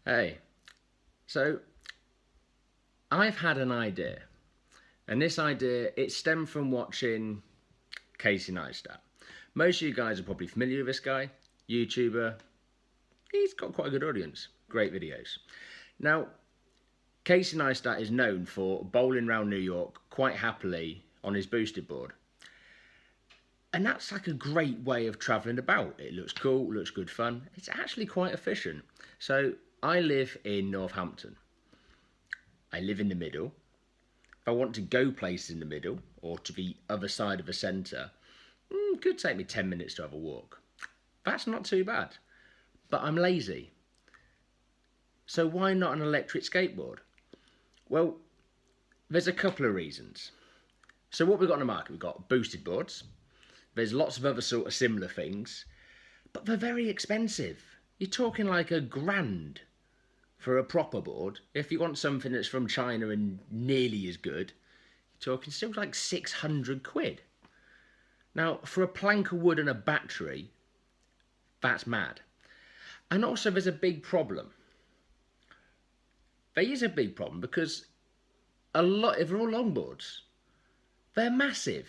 Hey, so I've had an idea, and this idea it stemmed from watching Casey Neistat. Most of you guys are probably familiar with this guy, YouTuber. He's got quite a good audience, great videos. Now, Casey Neistat is known for bowling around New York quite happily on his boosted board. And that's like a great way of travelling about. It looks cool, looks good fun. It's actually quite efficient. So I live in Northampton. I live in the middle. If I want to go places in the middle or to the other side of the centre, it could take me 10 minutes to have a walk. That's not too bad. But I'm lazy. So why not an electric skateboard? Well, there's a couple of reasons. So what we've got on the market, we've got boosted boards. There's lots of other sort of similar things, but they're very expensive. You're talking like £1,000 for a proper board. If you want something that's from China and nearly as good, you're talking still like 600 quid. Now, for a plank of wood and a battery, that's mad. And also there's a big problem. There is a big problem because if they're all longboards, they're massive.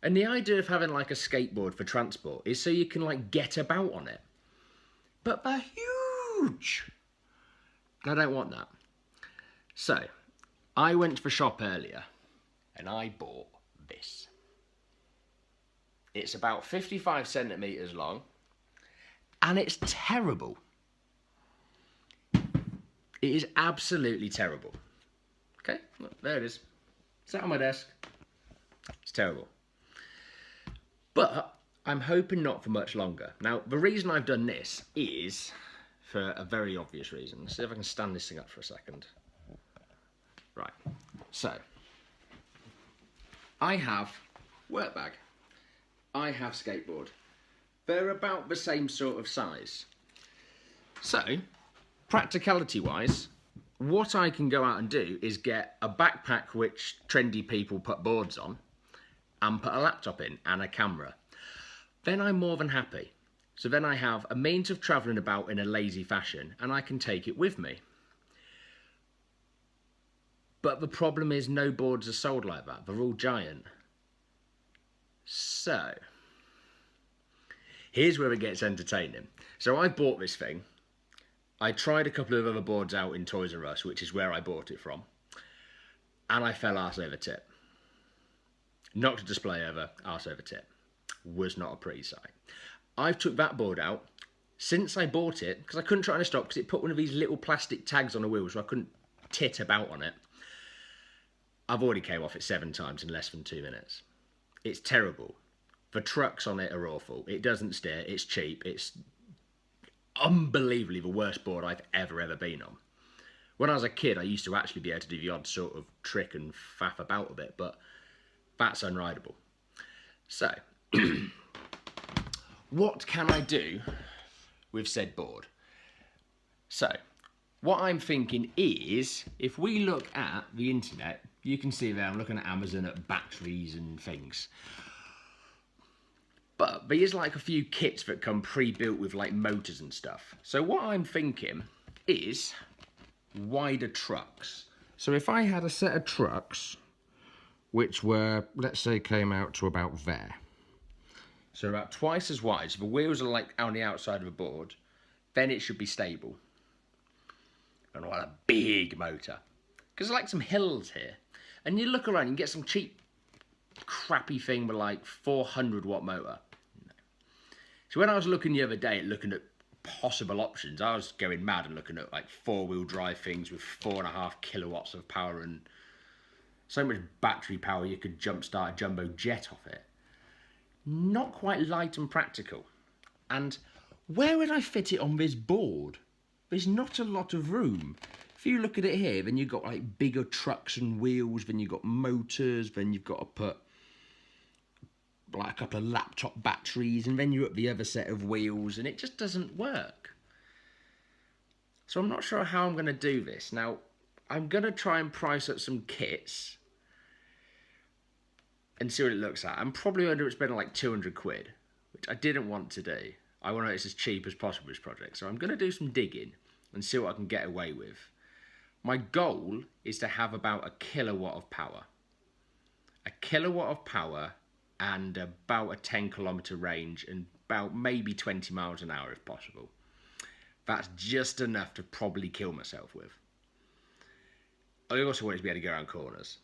And the idea of having like a skateboard for transport is so you can like get about on it. But they're huge. I don't want that. So, I went to the shop earlier and I bought this. It's about 55 centimetres long and it's terrible. It is absolutely terrible. Okay, look, there it is. Sat on my desk. It's terrible. But I'm hoping not for much longer. Now, the reason I've done this is for a very obvious reason. Let's see if I can stand this thing up for a second. Right, so I have work bag. I have skateboard. They're about the same sort of size. So, practicality-wise, what I can go out and do is get a backpack which trendy people put boards on and put a laptop in and a camera. Then I'm more than happy. So then I have a means of travelling about in a lazy fashion and I can take it with me. But the problem is no boards are sold like that. They're all giant. So, here's where it gets entertaining. So I bought this thing. I tried a couple of other boards out in Toys R Us, which is where I bought it from. And I fell arse over tip. Knocked a display over, arse over tip. Was not a pretty sight. I've took that board out since I bought it, because I couldn't try and stop because it put one of these little plastic tags on the wheel so I couldn't tit about on it. I've already came off it 7 times in less than 2 minutes. It's terrible. The trucks on it are awful. It doesn't steer, it's cheap, it's unbelievably the worst board I've ever been on. When I was a kid, I used to actually be able to do the odd sort of trick and faff about a bit, but that's unrideable. So, what can I do with said board? So, what I'm thinking is, if we look at the internet, you can see there I'm looking at Amazon at batteries and things. But there's like a few kits that come pre-built with like motors and stuff. So what I'm thinking is wider trucks. So if I had a set of trucks which were, let's say, came out to about there. So about twice as wide. So the wheels are like on the outside of the board. Then it should be stable. And what a big motor. Because there's like some hills here. And you look around, you can get some cheap, crappy thing with like 400 watt motor. No. So when I was looking the other day, looking at possible options, I was going mad and looking at like 4-wheel drive things with 4.5 kilowatts of power and so much battery power you could jumpstart a jumbo jet off it. Not quite light and practical. And where would I fit it on this board? There's not a lot of room. If you look at it here, then you've got like bigger trucks and wheels, then you've got motors, then you've got to put like a couple of laptop batteries, and then you're at the other set of wheels, and it just doesn't work. So I'm not sure how I'm going to do this. Now, I'm going to try and price up some kits and see what it looks like. I'm probably under spending like 200 quid, which I didn't want to do. I want to know it's as cheap as possible, this project. So I'm going to do some digging. and see what I can get away with. My goal is to have about a kilowatt of power. A kilowatt of power and about a 10-kilometer range and about maybe 20 miles an hour if possible. That's just enough to probably kill myself with. I also want it to be able to go around corners.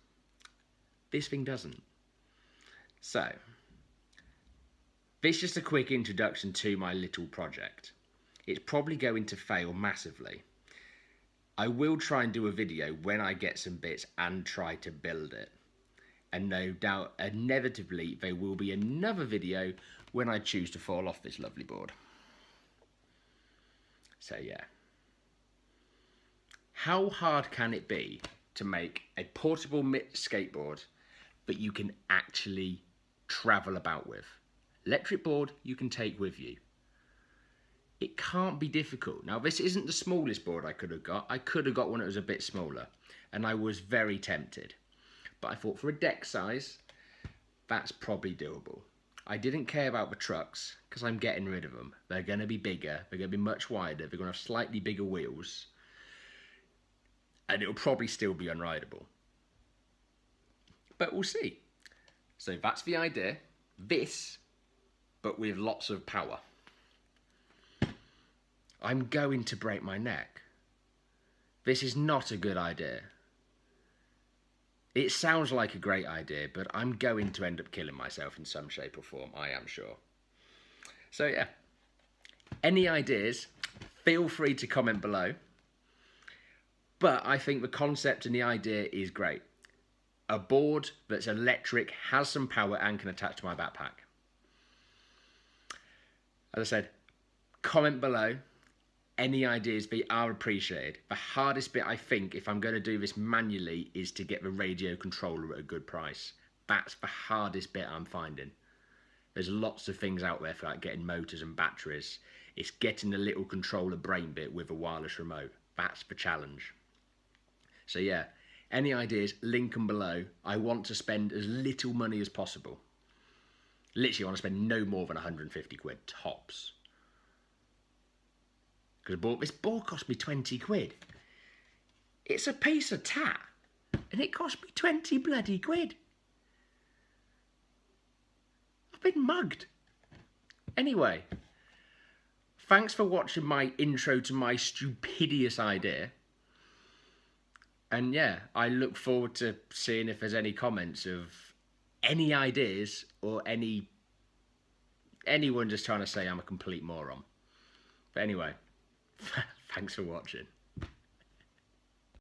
This thing doesn't. So, this is just a quick introduction to my little project. It's probably going to fail massively. I will try and do a video when I get some bits and try to build it. And no doubt, inevitably, there will be another video when I choose to fall off this lovely board. So yeah. How hard can it be to make a portable skateboard that you can actually travel about with? Electric board you can take with you. It can't be difficult. Now this isn't the smallest board I could have got. I could have got one that was a bit smaller, and I was very tempted. But I thought for a deck size, that's probably doable. I didn't care about the trucks because I'm getting rid of them. They're going to be bigger, they're going to be much wider, they're going to have slightly bigger wheels, and it'll probably still be unrideable. But we'll see. So that's the idea. This, but with lots of power. I'm going to break my neck. This is not a good idea. It sounds like a great idea, but I'm going to end up killing myself in some shape or form, I am sure. So yeah, any ideas, feel free to comment below. But I think the concept and the idea is great. A board that's electric, has some power and can attach to my backpack. As I said, comment below. Any ideas, they are appreciated. The hardest bit, I think, if I'm going to do this manually, is to get the radio controller at a good price. That's the hardest bit I'm finding. There's lots of things out there for like getting motors and batteries. It's getting the little controller brain bit with a wireless remote. That's the challenge. So yeah, any ideas, link them below. I want to spend as little money as possible. Literally, I want to spend no more than 150 quid, tops. Because this board cost me 20 quid. It's a piece of tat, and it cost me 20 bloody quid. I've been mugged. Anyway, thanks for watching my intro to my stupidous idea. And yeah, I look forward to seeing if there's any comments of any ideas or anyone just trying to say I'm a complete moron. But anyway, thanks for watching.